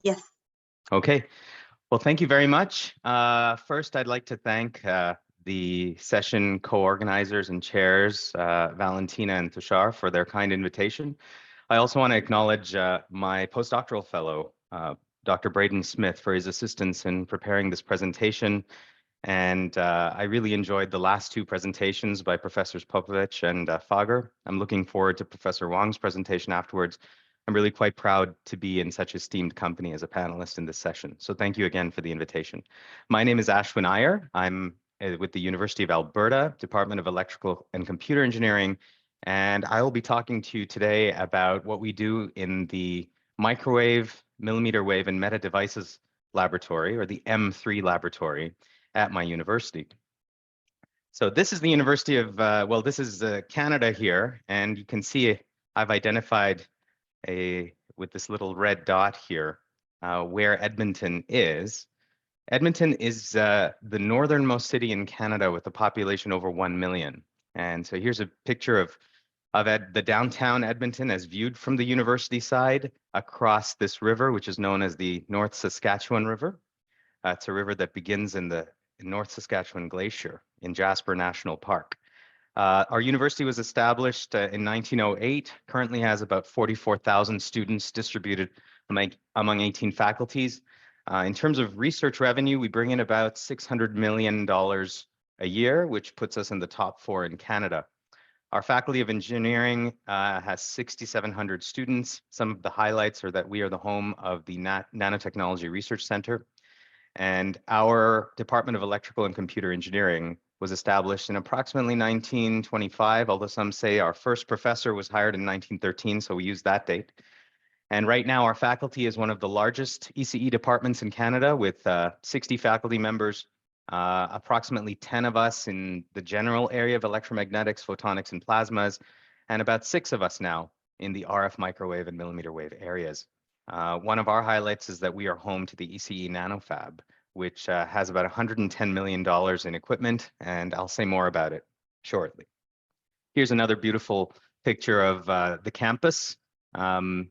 Yes. Okay. Well, thank you very much. First, I'd like to thank the session co-organizers and chairs, Valentina and Tushar, for their kind invitation. I also want to acknowledge my postdoctoral fellow, Dr. Braden Smith, for his assistance in preparing this presentation. And I really enjoyed the last two presentations by Professors Popovich and Fager. I'm looking forward to Professor Wong's presentation afterwards. I'm really quite proud to be in such esteemed company as a panelist in this session. So thank you again for the invitation. My name is Ashwin Iyer. I'm with the University of Alberta, Department of Electrical and Computer Engineering, and I will be talking to you today about what we do in the microwave, millimeter wave, and MetaDevices laboratory, or the M3 laboratory at my university. So this is the University of, well, this is Canada here, and you can see I've identified with this little red dot here, where Edmonton is. Edmonton is the northernmost city in Canada with a population over 1 million. And so here's a picture of the downtown Edmonton as viewed from the university side across this river, which is known as the North Saskatchewan River. It's a river that begins in the North Saskatchewan Glacier in Jasper National Park. Our university was established in 1908, currently has about 44,000 students distributed among 18 faculties. In terms of research revenue, we bring in about $600 million a year, which puts us in the top 4 in Canada. Our Faculty of Engineering has 6,700 students. Some of the highlights are that we are the home of the Nanotechnology Research Center, and our Department of Electrical and Computer Engineering was established in approximately 1925, although some say our first professor was hired in 1913, so we use that date. And right now, our faculty is one of the largest ECE departments in Canada with 60 faculty members, approximately 10 of us in the general area of electromagnetics, photonics, and plasmas, and about 6 of us now in the RF microwave and millimeter wave areas. One of our highlights is that we are home to the ECE Nanofab, which has about $110 million in equipment, and I'll say more about it shortly. Here's another beautiful picture of the campus. Once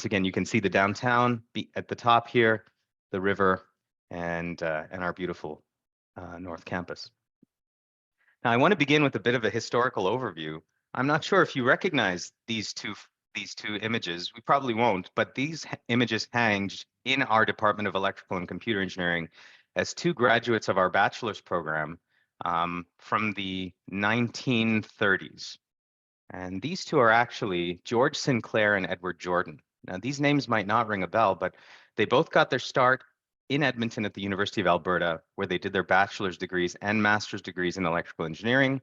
again, you can see the downtown at the top here, the river, and our beautiful North Campus. Now, I want to begin with a bit of a historical overview. I'm not sure if you recognize these two images. We probably won't, but these images hang in our Department of Electrical and Computer Engineering as 2 graduates of our bachelor's program from the 1930s. And these 2 are actually George Sinclair and Edward Jordan. Now, these names might not ring a bell, but they both got their start in Edmonton at the University of Alberta, where they did their bachelor's degrees and master's degrees in electrical engineering.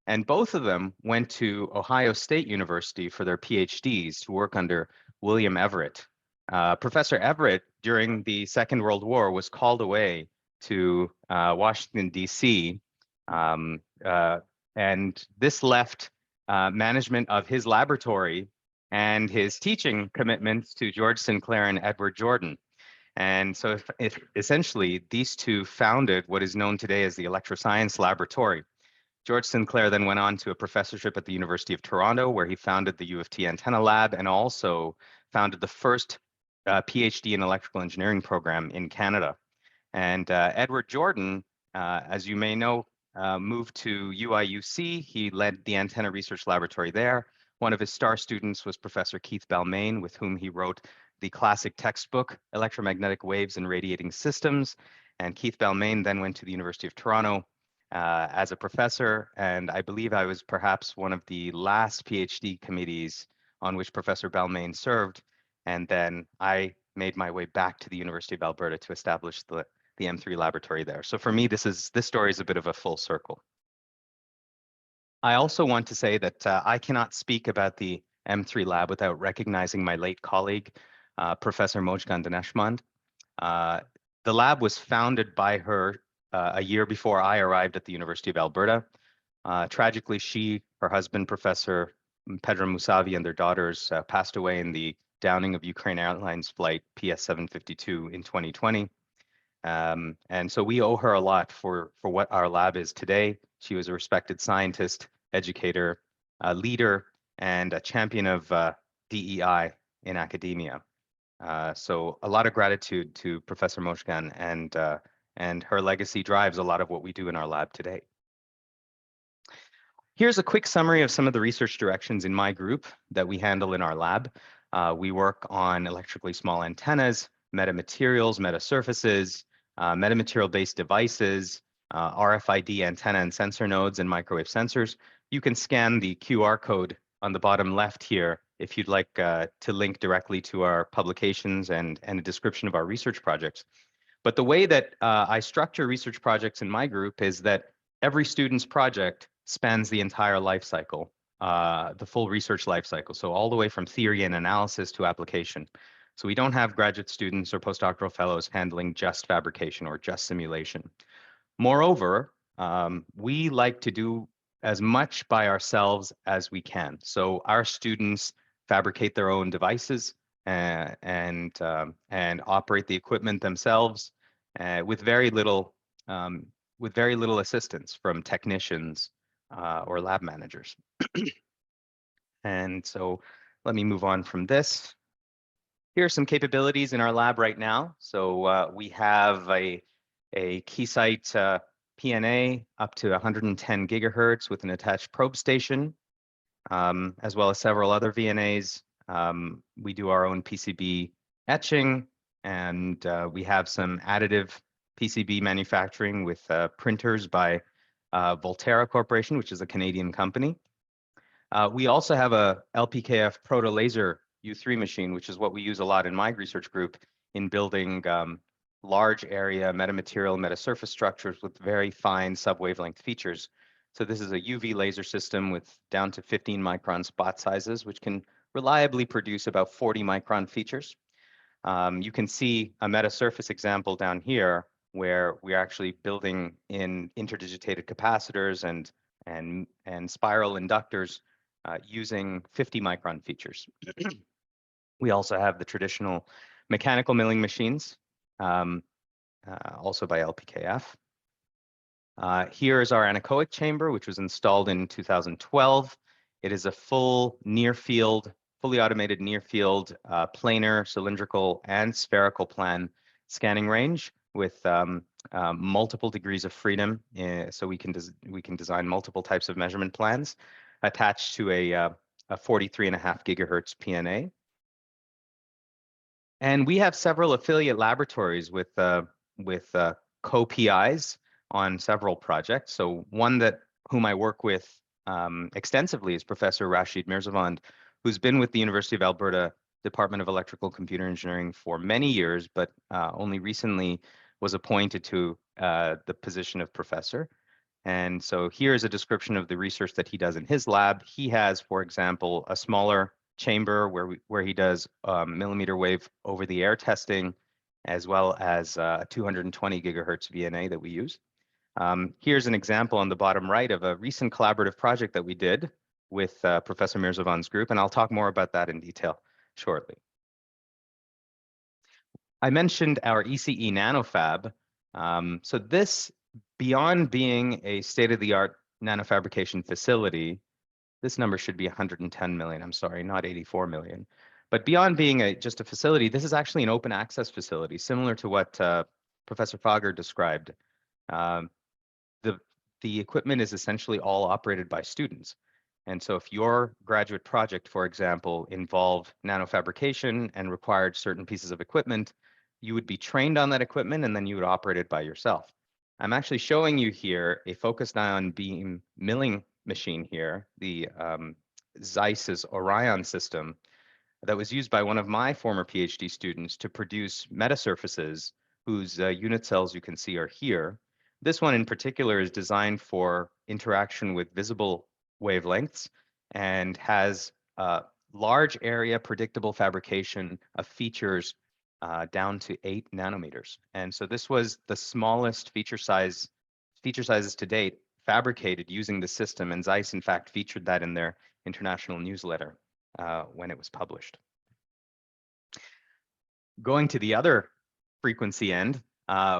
And both of them went to Ohio State University for their PhDs to work under William Everett. Professor Everett, during the Second World War, was called away to Washington, D.C., and this left management of his laboratory and his teaching commitments to George Sinclair and Edward Jordan. And so if essentially these 2 founded what is known today as the Electroscience Laboratory. George Sinclair then went on to a professorship at the University of Toronto, where he founded the U of T Antenna Lab and also founded the first PhD in electrical engineering program in Canada. And Edward Jordan, as you may know, moved to UIUC. He led the Antenna Research Laboratory there. One of his star students was Professor Keith Balmain, with whom he wrote the classic textbook, Electromagnetic Waves and Radiating Systems. And Keith Balmain then went to the University of Toronto as a professor, and I believe I was perhaps one of the last PhD committees on which Professor Balmain served, and then I made my way back to the University of Alberta to establish the M3 laboratory there. So for me, this story is a bit of a full circle. I also want to say that I cannot speak about the M3 lab without recognizing my late colleague, Professor Mojgan Daneshmand. The lab was founded by her a year before I arrived at the University of Alberta. Tragically, her husband, Professor Pedro Musavi, and their daughters passed away in the downing of Ukraine Airlines flight PS752 in 2020. And so we owe her a lot for what our lab is today. She was a respected scientist, educator, leader, and a champion of DEI in academia. So a lot of gratitude to Professor Moshgan, and her legacy drives a lot of what we do in our lab today. Here's a quick summary of some of the research directions in my group that we handle in our lab. We work on electrically small antennas, metamaterials, metasurfaces, metamaterial-based devices, RFID antenna and sensor nodes, and microwave sensors. You can scan the QR code on the bottom left here if you'd like to link directly to our publications and a description of our research projects. But the way that I structure research projects in my group is that every student's project spans the entire life cycle, the full research life cycle. So all the way from theory and analysis to application. So we don't have graduate students or postdoctoral fellows handling just fabrication or just simulation. Moreover, we like to do as much by ourselves as we can. So our students fabricate their own devices and operate the equipment themselves with very little assistance from technicians or lab managers. And so let me move on from this. Here are some capabilities in our lab right now. So we have a Keysight PNA up to 110 gigahertz with an attached probe station, as well as several other VNAs. We do our own PCB etching, and we have some additive PCB manufacturing with printers by Volterra Corporation, which is a Canadian company. We also have a LPKF Protol laser U3 machine, which is what we use a lot in my research group in building large area metamaterial metasurface structures with very fine subwavelength features. So this is a UV laser system with down to 15 micron spot sizes, which can reliably produce about 40 micron features. You can see a metasurface example down here where we're actually building in interdigitated capacitors and spiral inductors using 50 micron features. We also have the traditional mechanical milling machines, also by LPKF. Here is our anechoic chamber, which was installed in 2012. It is a full near-field, fully automated near-field planar, cylindrical, and spherical plan scanning range with multiple degrees of freedom, so we can design multiple types of measurement plans attached to a 43.5 gigahertz PNA. And we have several affiliate laboratories with co-PIs on several projects. So one whom I work with extensively is Professor Rashid Mirzavand, who's been with the University of Alberta Department of Electrical Computer Engineering for many years, but only recently was appointed to the position of professor. And so here's a description of the research that he does in his lab. He has, for example, a smaller chamber where he does millimetre-wave over-the-air testing, as well as 220 gigahertz VNA that we use. Here's an example on the bottom right of a recent collaborative project that we did with Professor Mirzavand's group, and I'll talk more about that in detail shortly. I mentioned our ECE Nanofab. So this, beyond being a state-of-the-art nanofabrication facility, this number should be 110 million, I'm sorry, not 84 million. But beyond being just a facility, this is actually an open access facility, similar to what Professor Fogger described. The equipment is essentially all operated by students. And so if your graduate project, for example, involved nanofabrication and required certain pieces of equipment, you would be trained on that equipment and then you would operate it by yourself. I'm actually showing you here a focused ion beam milling machine here, the Zeiss's Orion system that was used by one of my former PhD students to produce metasurfaces whose unit cells you can see are here. This one in particular is designed for interaction with visible wavelengths and has large area predictable fabrication of features down to 8 nanometers. And so this was the smallest feature sizes to date fabricated using the system, and Zeiss in fact featured that in their international newsletter when it was published. Going to the other frequency end,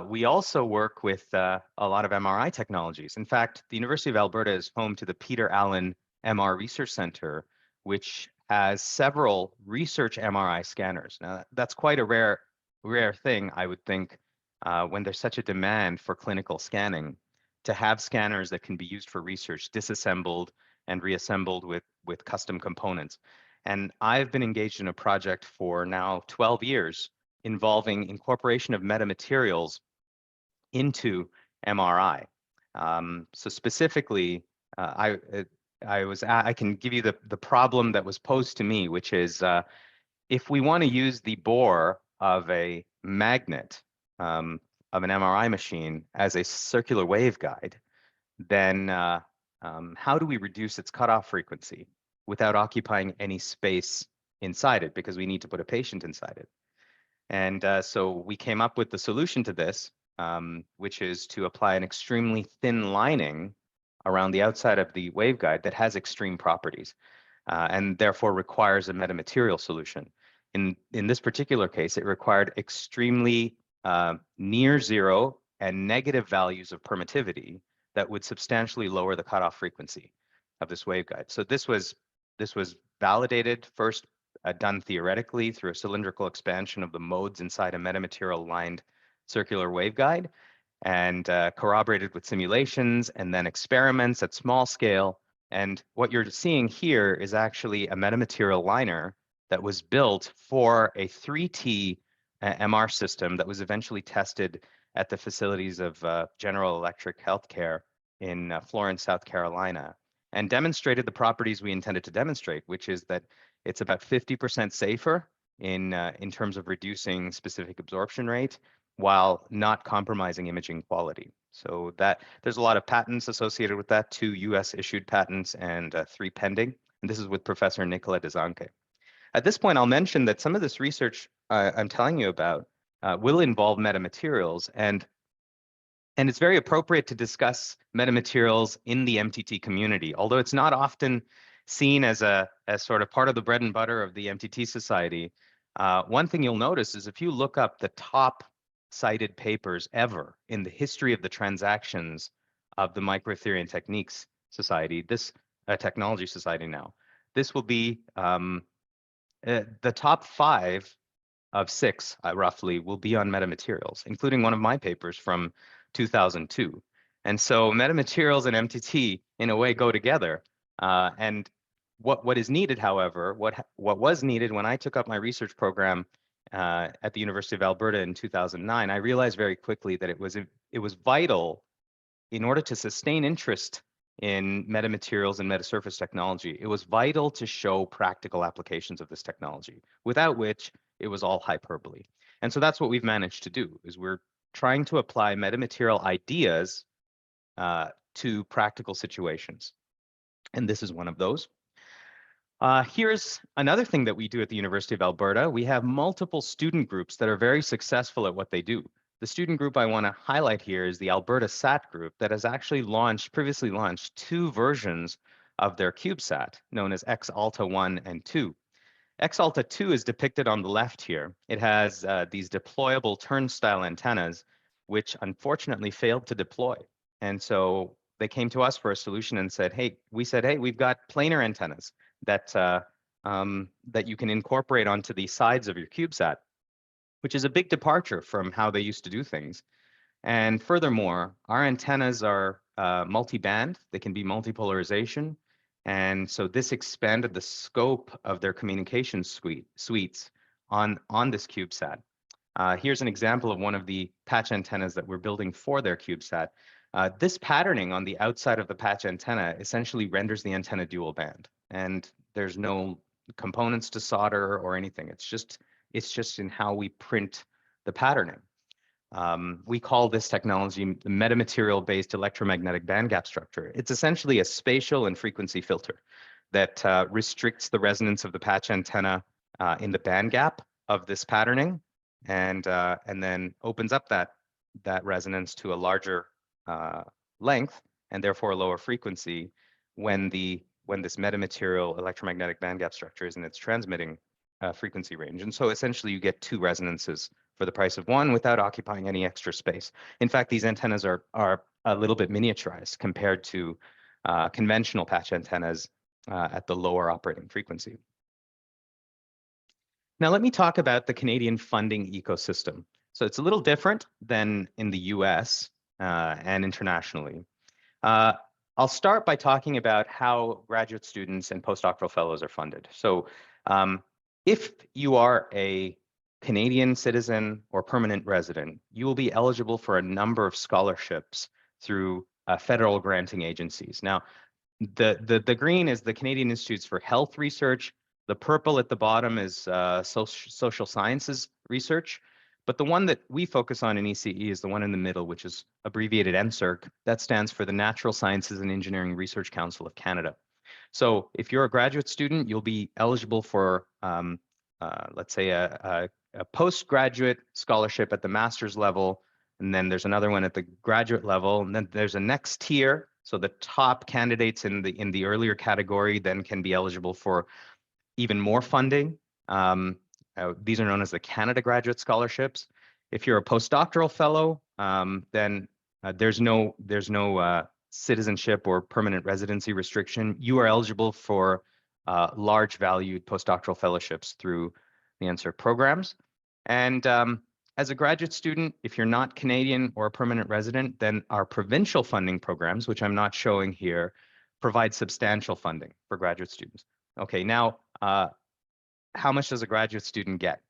we also work with a lot of MRI technologies. In fact, the University of Alberta is home to the Peter Allen MR Research Center, which has several research MRI scanners. Now, that's quite a rare thing, I would think, when there's such a demand for clinical scanning, to have scanners that can be used for research, disassembled and reassembled with custom components. And I've been engaged in a project for now 12 years involving incorporation of metamaterials into MRI. So specifically, I can give you the problem that was posed to me, which is if we want to use the bore of a magnet of an MRI machine as a circular waveguide, then how do we reduce its cutoff frequency without occupying any space inside it, because we need to put a patient inside it? And so we came up with the solution to this, which is to apply an extremely thin lining around the outside of the waveguide that has extreme properties, and therefore requires a metamaterial solution. In this particular case, it required extremely near zero and negative values of permittivity that would substantially lower the cutoff frequency of this waveguide. So this was validated first, done theoretically through a cylindrical expansion of the modes inside a metamaterial lined circular waveguide, and corroborated with simulations and then experiments at small scale. And what you're seeing here is actually a metamaterial liner that was built for a 3T MR system that was eventually tested at the facilities of General Electric Healthcare in Florence, South Carolina, and demonstrated the properties we intended to demonstrate, which is that it's about 50% safer in terms of reducing specific absorption rate while not compromising imaging quality. So that there's a lot of patents associated with that, 2 US issued patents and 3 pending. And this is with Professor Nicola Desanke. At this point, I'll mention that some of this research I'm telling you about will involve metamaterials, and it's very appropriate to discuss metamaterials in the MTT community, although it's not often seen as sort of part of the bread and butter of the MTT Society. One thing you'll notice is if you look up the top cited papers ever in the history of the transactions of the Microtheory and Techniques Society, this Technology Society now, this will be the top 5 of 6, roughly, will be on metamaterials, including one of my papers from 2002. And so metamaterials and MTT, in a way, go together. And what is needed, however, what was needed when I took up my research program at the University of Alberta in 2009, I realized very quickly that it was vital in order to sustain interest in metamaterials and metasurface technology. It was vital to show practical applications of this technology, without which it was all hyperbole. And so that's what we've managed to do, is we're trying to apply metamaterial ideas to practical situations. And this is one of those. Here's another thing that we do at the University of Alberta. We have multiple student groups that are very successful at what they do. The student group I want to highlight here is the Alberta SAT group that has actually previously launched 2 versions of their CubeSat, known as X-Alta 1 and 2. X-Alta 2 is depicted on the left here. It has these deployable turnstile antennas, which unfortunately failed to deploy. And so they came to us for a solution and said, hey, we've got planar antennas that you can incorporate onto the sides of your CubeSat, which is a big departure from how they used to do things. And furthermore, our antennas are multi-band. They can be multipolarization. And so this expanded the scope of their communication suites on this CubeSat. Here's an example of one of the patch antennas that we're building for their CubeSat. This patterning on the outside of the patch antenna essentially renders the antenna dual band. And there's no components to solder or anything. It's just in how we print the patterning. We call this technology the metamaterial-based electromagnetic bandgap structure. It's essentially a spatial and frequency filter that restricts the resonance of the patch antenna in the bandgap of this patterning, and then opens up that resonance to a larger length and therefore a lower frequency when this metamaterial electromagnetic bandgap structure is in its transmitting frequency range. And so essentially you get 2 resonances for the price of 1 without occupying any extra space. In fact, these antennas are a little bit miniaturized compared to conventional patch antennas at the lower operating frequency. Now, let me talk about the Canadian funding ecosystem. So it's a little different than in the US and internationally. Uh, I'll start by talking about how graduate students and postdoctoral fellows are funded. So if you are a Canadian citizen or permanent resident, you will be eligible for a number of scholarships through federal granting agencies. Now, the green is the Canadian Institutes for Health Research. The purple at the bottom is social sciences research. But the one that we focus on in ECE is the one in the middle, which is abbreviated NSERC. That stands for the Natural Sciences and Engineering Research Council of Canada. So if you're a graduate student, you'll be eligible for, let's say, a postgraduate scholarship at the master's level. And then there's another one at the graduate level. And then there's a next tier. So the top candidates in the earlier category then can be eligible for even more funding. These are known as the Canada Graduate Scholarships. If you're a postdoctoral fellow, then there's no citizenship or permanent residency restriction. You are eligible for large valued postdoctoral fellowships through the NSERC programs. And as a graduate student, if you're not Canadian or a permanent resident, then our provincial funding programs, which I'm not showing here, provide substantial funding for graduate students. Okay, now, how much does a graduate student get?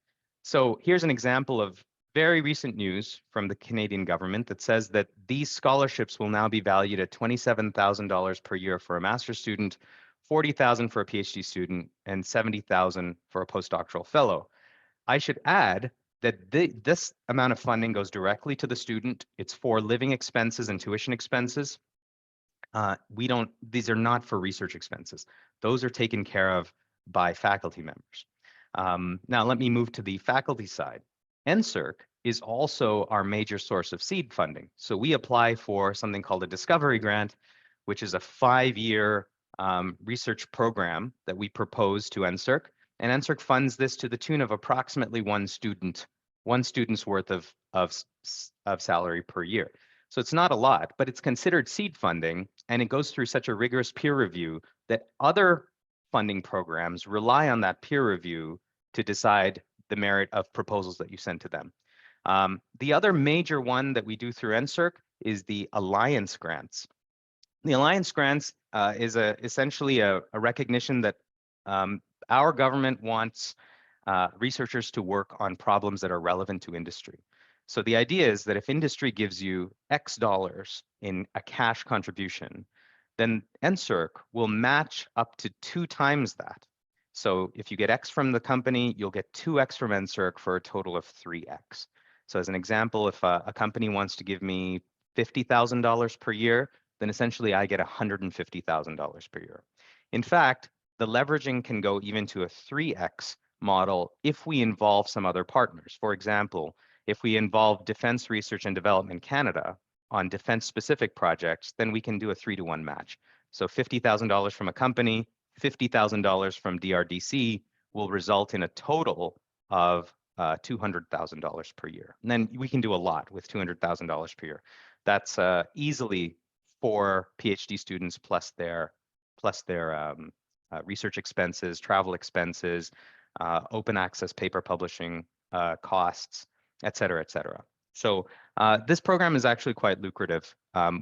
So here's an example of very recent news from the Canadian government that says that these scholarships will now be valued at $27,000 per year for a master's student, $40,000 for a PhD student, and $70,000 for a postdoctoral fellow. I should add that this amount of funding goes directly to the student. It's for living expenses and tuition expenses. These are not for research expenses. Those are taken care of by faculty members. Now let me move to the faculty side. NSERC is also our major source of seed funding. So we apply for something called a discovery grant, which is a 5-year research program that we propose to NSERC. And NSERC funds this to the tune of approximately one student's worth of salary per year. So it's not a lot, but it's considered seed funding, and it goes through such a rigorous peer review that other funding programs rely on that peer review to decide the merit of proposals that you send to them. The other major one that we do through NSERC is the Alliance Grants. The Alliance Grants is essentially a recognition that our government wants researchers to work on problems that are relevant to industry. So the idea is that if industry gives you X dollars in a cash contribution, then NSERC will match up to 2 times that. So if you get X from the company, you'll get 2X from NSERC for a total of 3X. So as an example, if a company wants to give me $50,000 per year, then essentially I get $150,000 per year. In fact, the leveraging can go even to a 3X model if we involve some other partners. For example, if we involve Defense Research and Development Canada on defense-specific projects, then we can do a 3-to-1 match. So $50,000 from a company, $50,000 from DRDC will result in a total of $200,000 per year. And then we can do a lot with $200,000 per year. That's easily 4 PhD students plus their research expenses, travel expenses, open access paper publishing costs, et cetera, et cetera. So this program is actually quite lucrative.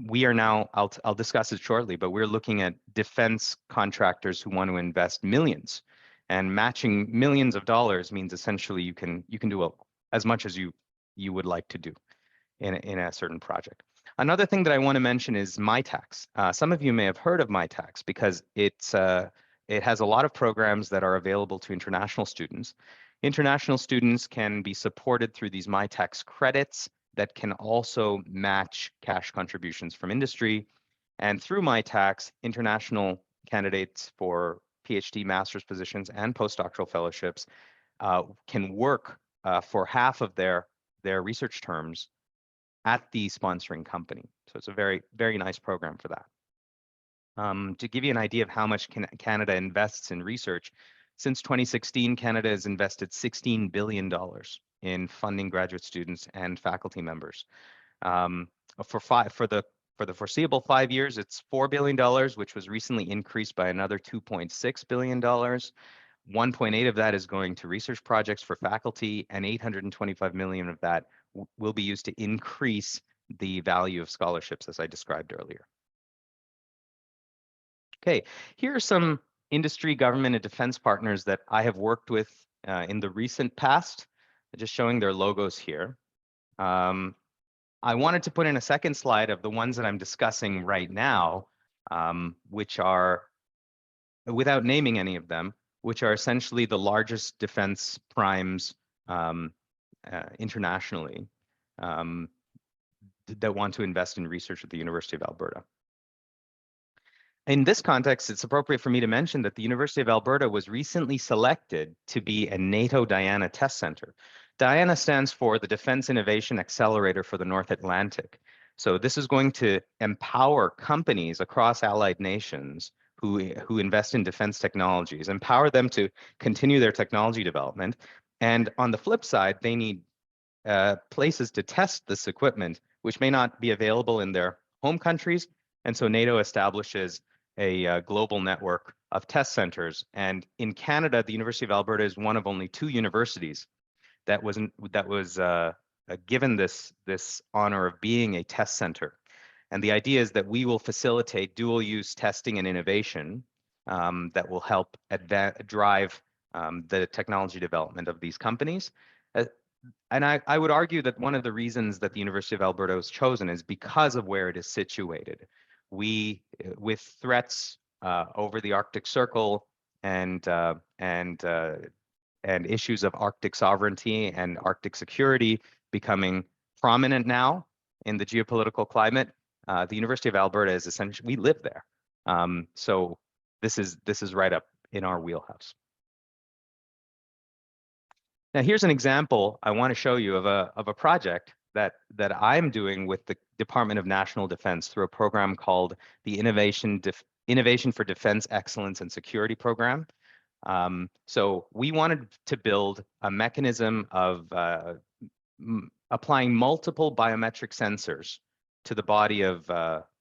We are now, I'll discuss it shortly, but we're looking at defense contractors who want to invest millions, and matching millions of dollars means essentially you can do as much as you would like to do in a certain project. Another thing that I want to mention is MyTax. Some of you may have heard of MyTax because it has a lot of programs that are available to international students. International students can be supported through these MyTax credits that can also match cash contributions from industry. And through MyTax, international candidates for PhD master's positions and postdoctoral fellowships can work for half of their research terms at the sponsoring company. So it's a very, very nice program for that. To give you an idea of how much Canada invests in research, since 2016, Canada has invested $16 billion in funding graduate students and faculty members. For the foreseeable 5 years, it's $4 billion, which was recently increased by another $2.6 billion. 1.8 of that is going to research projects for faculty, and 825 million of that will be used to increase the value of scholarships, as I described earlier. Okay, here are some industry, government, and defense partners that I have worked with in the recent past, just showing their logos here. I wanted to put in a second slide of the ones that I'm discussing right now, which are, without naming any of them, which are essentially the largest defense primes internationally that want to invest in research at the University of Alberta. In this context, it's appropriate for me to mention that the University of Alberta was recently selected to be a NATO DIANA Test Center. DIANA stands for the Defense Innovation Accelerator for the North Atlantic. So this is going to empower companies across allied nations who invest in defense technologies, empower them to continue their technology development. And on the flip side, they need places to test this equipment, which may not be available in their home countries. And so NATO establishes a global network of test centers. And in Canada, the University of Alberta is one of only 2 universities that was given this honor of being a test center. And the idea is that we will facilitate dual-use testing and innovation that will help drive the technology development of these companies. And I would argue that one of the reasons that the University of Alberta was chosen is because of where it is situated. We, with threats over the Arctic Circle and issues of Arctic sovereignty and Arctic security becoming prominent now in the geopolitical climate, the University of Alberta is essentially, we live there. So this is right up in our wheelhouse. Now here's an example I want to show you of a project that I'm doing with the Department of National Defense through a program called the Innovation for Defense Excellence and Security Program. So we wanted to build a mechanism of applying multiple biometric sensors to the body of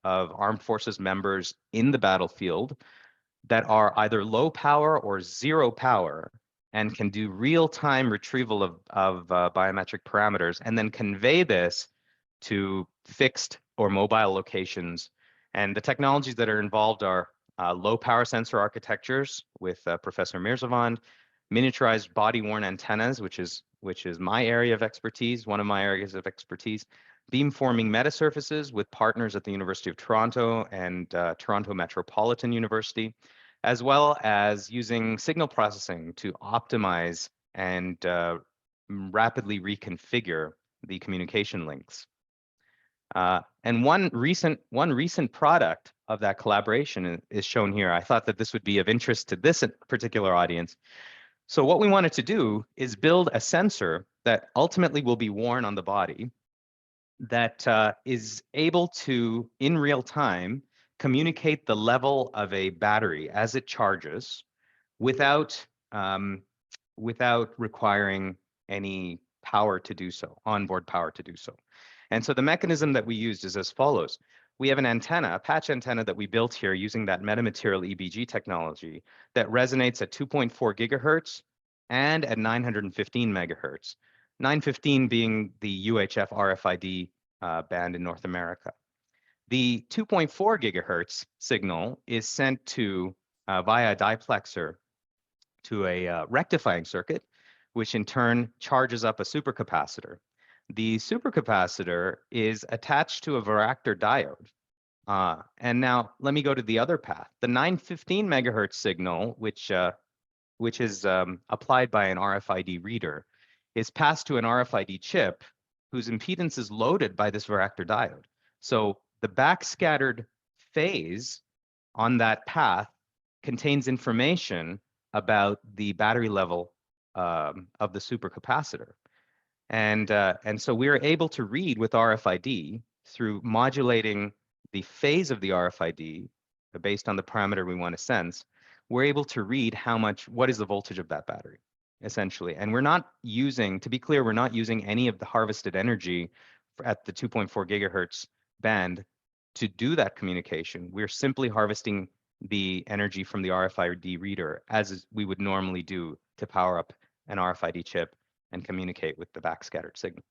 armed forces members in the battlefield that are either low power or zero power and can do real-time retrieval of biometric parameters and then convey this to fixed or mobile locations. And the technologies that are involved are low power sensor architectures with Professor Mirzavand, miniaturized body-worn antennas, which is my area of expertise, one of my areas of expertise, beamforming metasurfaces with partners at the University of Toronto and Toronto Metropolitan University, as well as using signal processing to optimize and rapidly reconfigure the communication links. And one recent product of that collaboration is shown here. I thought that this would be of interest to this particular audience. So what we wanted to do is build a sensor that ultimately will be worn on the body that is able to, in real time, communicate the level of a battery as it charges without requiring any power to do so, onboard power to do so. And so the mechanism that we used is as follows. We have an antenna, a patch antenna that we built here using that metamaterial EBG technology that resonates at 2.4 gigahertz and at 915 megahertz, 915 being the UHF RFID band in North America. The 2.4 gigahertz signal is sent to via a diplexer to a rectifying circuit, which in turn charges up a supercapacitor. The supercapacitor is attached to a varactor diode. And now let me go to the other path. The 915 megahertz signal, which is applied by an RFID reader, is passed to an RFID chip whose impedance is loaded by this varactor diode. So the backscattered phase on that path contains information about the battery level of the supercapacitor. And so we're able to read with RFID through modulating the phase of the RFID based on the parameter we want to sense. We're able to read what is the voltage of that battery, essentially. And we're not using, to be clear, we're not using any of the harvested energy at the 2.4 gigahertz band to do that communication. We're simply harvesting the energy from the RFID reader as we would normally do to power up an RFID chip and communicate with the backscattered signal.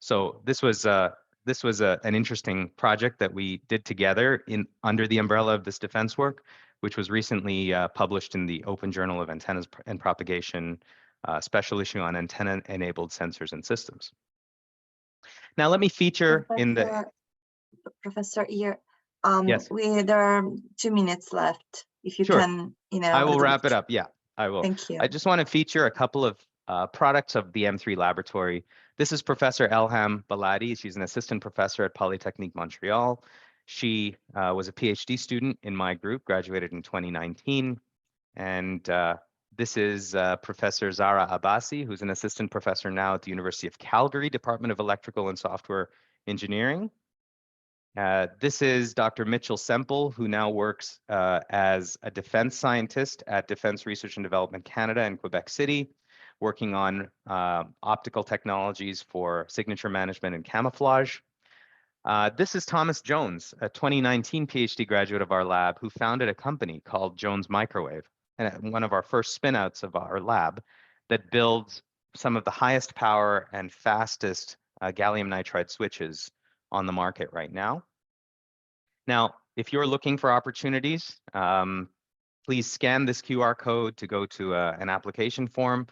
So this was an interesting project that we did together under the umbrella of this defense work, which was recently published in the Open Journal of Antennas and Propagation, special issue on antenna-enabled sensors and systems. Now let me feature Professor Ear, yes. There are 2 minutes left. If you Sure. can, I will wrap it up. Yeah, I will. Thank you. I just want to feature a couple of products of the M3 laboratory. This is Professor Elham Baladi. She's an assistant professor at Polytechnique Montreal. She was a PhD student in my group, graduated in 2019. And this is Professor Zara Abbasi, who's an assistant professor now at the University of Calgary, Department of Electrical and Software Engineering. This is Dr. Mitchell Semple, who now works as a defense scientist at Defense Research and Development Canada in Quebec City, working on optical technologies for signature management and camouflage. This is Thomas Jones, a 2019 PhD graduate of our lab, who founded a company called Jones Microwave, and one of our first spin-outs of our lab that builds some of the highest power and fastest gallium nitride switches on the market right now. Now, if you're looking for opportunities, please scan this QR code to go to an application form.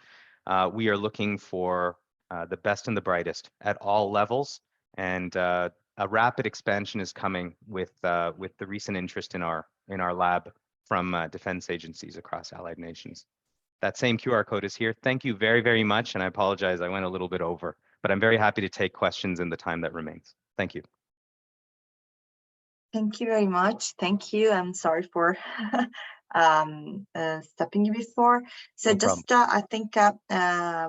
We are looking for the best and the brightest at all levels, and a rapid expansion is coming with the recent interest in our lab from defense agencies across allied nations. That same QR code is here. Thank you very, very much, and I apologize I went a little bit over, but I'm very happy to take questions in the time that remains. Thank you. Thank you very much. Thank you. I'm sorry for stopping you before. So no just I think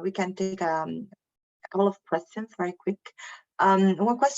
we can take a couple of questions very quick. One question